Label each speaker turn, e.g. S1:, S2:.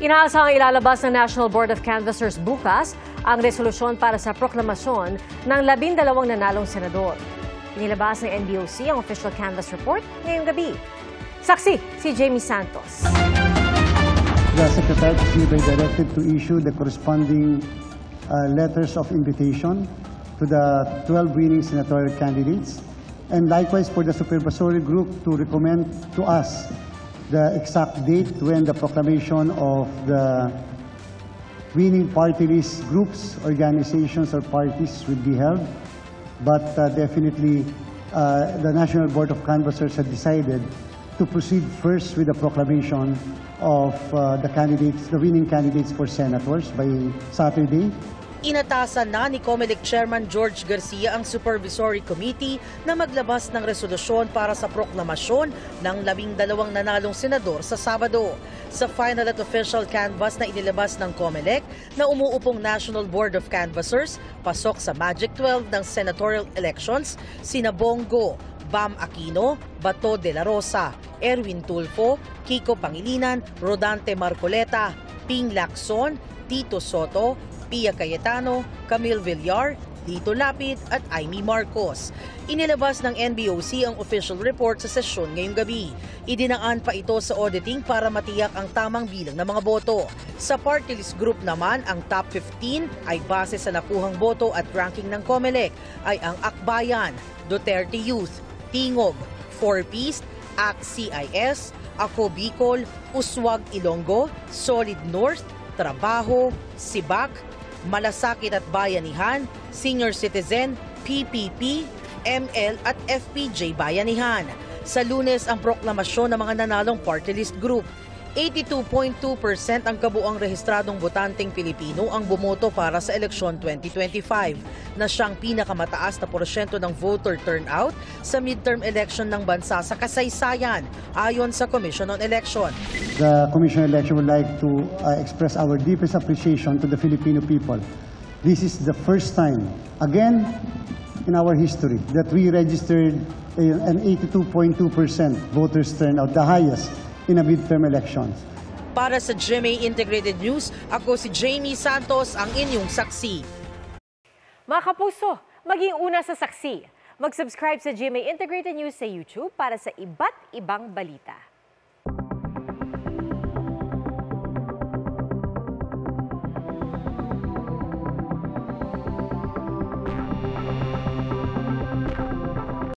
S1: Inaasahang ilalabas ng National Board of Canvassers bukas ang resolusyon para sa proklamasyon ng 12 nanalong senador. Inilabas ng NBOC ang official canvass report ngayong gabi. Saksi si Jamie Santos.
S2: The Secretary is hereby directed to issue the corresponding letters of invitation to the 12 winning senatorial candidates, and likewise for the supervisory group to recommend to us the exact date when the proclamation of the winning party list groups, organizations, or parties will be held. But definitely, the National Board of Canvassers had decided to proceed first with the proclamation of the candidates, the winning candidates for senators by Saturday.
S3: Inatasan na ni COMELEC Chairman George Garcia ang Supervisory Committee na maglabas ng resolusyon para sa proklamasyon ng 12 nanalong senador sa Sabado. Sa final at official canvass na inilabas ng COMELEC na umuupong National Board of Canvassers, pasok sa Magic 12 ng senatorial elections, sina Bongo, Bam Aquino, Bato de la Rosa, Erwin Tulfo, Kiko Pangilinan, Rodante Marcoleta, Ping Lacson, Tito Soto, Pia Cayetano, Camille Villar, Lito Lapid at Amy Marcos. Inilabas ng NBOC ang official report sa sesyon ngayong gabi. Idinaan pa ito sa auditing para matiyak ang tamang bilang ng mga boto. Sa party list group naman, ang top 15 ay base sa nakuhang boto at ranking ng COMELEC ay ang Akbayan, Duterte Youth, Tingog, 4Ps, ACT-CIS, Ako Bicol, Uswag Ilonggo, Solid North, Trabaho, Sibak, Malasakit at Bayanihan, Senior Citizen, PPP, ML at FPJ Bayanihan. Sa Lunes ang proklamasyon ng mga nanalong party list group. 82.2% ang kabuang rehistradong botanteng Pilipino ang bumoto para sa eleksyon 2025, na siyang pinakamataas na porsyento ng voter turnout sa midterm election ng bansa sa kasaysayan, ayon sa Commission on Election.
S2: The Commission on Election would like to express our deepest appreciation to the Filipino people. This is the first time, again, in our history that we registered an 82.2% voters turnout, the highest in a midterm elections.
S3: Para sa GMA Integrated News, ako si Jamie Santos, ang inyong saksi.
S1: Mga kapuso, maging una sa saksi. Mag-subscribe sa GMA Integrated News sa YouTube para sa iba't ibang balita.